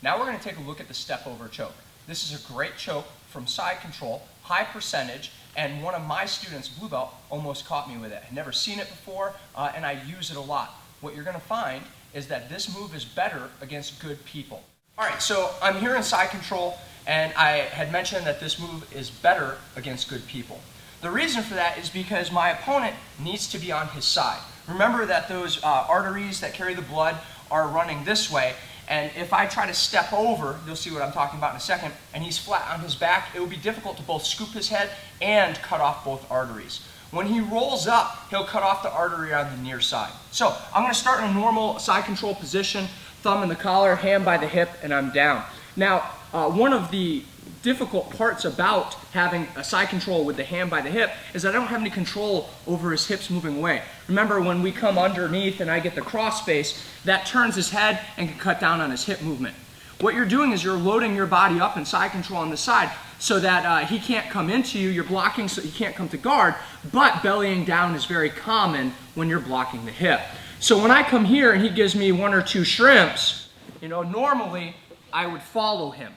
Now we're going to take a look at the step over choke. This is a great choke from side control, high percentage, and one of my students, blue belt, almost caught me with it. I'd never seen it before, and I use it a lot. What you're going to find is that this move is better against good people. All right, so I'm here in side control, and I had mentioned that this move is better against good people. The reason for that is because my opponent needs to be on his side. Remember that those arteries that carry the blood are running this way, and if I try to step over, you'll see what I'm talking about in a second, and he's flat on his back, it will be difficult to both scoop his head and cut off both arteries. When he rolls up, he'll cut off the artery on the near side. So I'm going to start in a normal side control position, thumb in the collar, hand by the hip, and I'm down. Now, one of the difficult parts about having a side control with the hand by the hip is I don't have any control over his hips moving away. Remember, when we come underneath and I get the cross space, that turns his head and can cut down on his hip movement. What you're doing is you're loading your body up in side control on the side so that he can't come into you. You're blocking so he can't come to guard, but bellying down is very common when you're blocking the hip. So when I come here and he gives me one or two shrimps, normally I would follow him.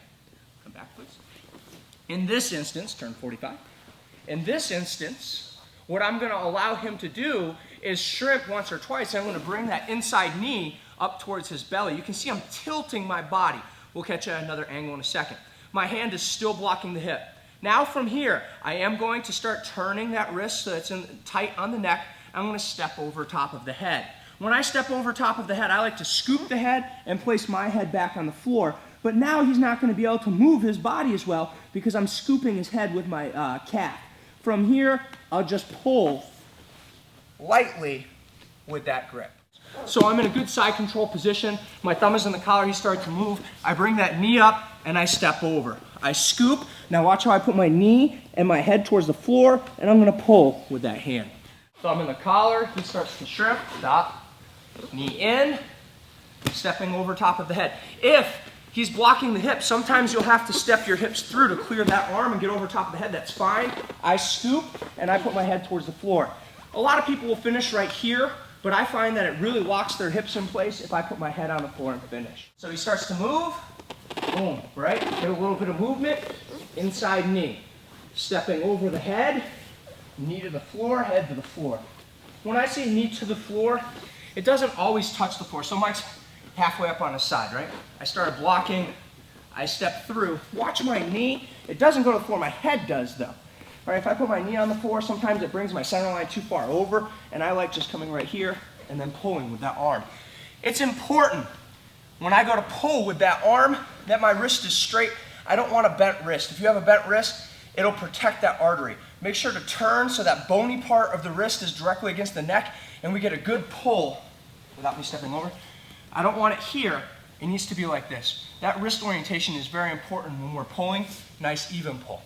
Come back, please. In this instance, turn 45. In this instance, what I'm going to allow him to do is shrimp once or twice. I'm going to bring that inside knee up towards his belly. You can see I'm tilting my body. We'll catch another angle in a second. My hand is still blocking the hip. Now from here, I am going to start turning that wrist so it's tight on the neck. I'm going to step over top of the head. When I step over top of the head, I like to scoop the head and place my head back on the floor. But now he's not going to be able to move his body as well because I'm scooping his head with my calf. From here, I'll just pull lightly with that grip. So I'm in a good side control position. My thumb is in the collar. He starts to move. I bring that knee up and I step over. I scoop. Now watch how I put my knee and my head towards the floor, and I'm going to pull with that hand. Thumb in the collar. He starts to shrimp. Stop. Knee in. Stepping over top of the head. If he's blocking the hip, sometimes you'll have to step your hips through to clear that arm and get over top of the head. That's fine. I scoop and I put my head towards the floor. A lot of people will finish right here, but I find that it really locks their hips in place if I put my head on the floor and finish. So he starts to move, boom, right? Get a little bit of movement, inside knee. Stepping over the head, knee to the floor, head to the floor. When I say knee to the floor, it doesn't always touch the floor. So Mike's halfway up on his side, right? I started blocking, I step through. Watch my knee. It doesn't go to the floor, my head does though. All right, if I put my knee on the floor, sometimes it brings my center line too far over, and I like just coming right here and then pulling with that arm. It's important when I go to pull with that arm that my wrist is straight. I don't want a bent wrist. If you have a bent wrist, it'll protect that artery. Make sure to turn so that bony part of the wrist is directly against the neck, and we get a good pull without me stepping over. I don't want it here. It needs to be like this. That wrist orientation is very important when we're pulling. Nice even pull.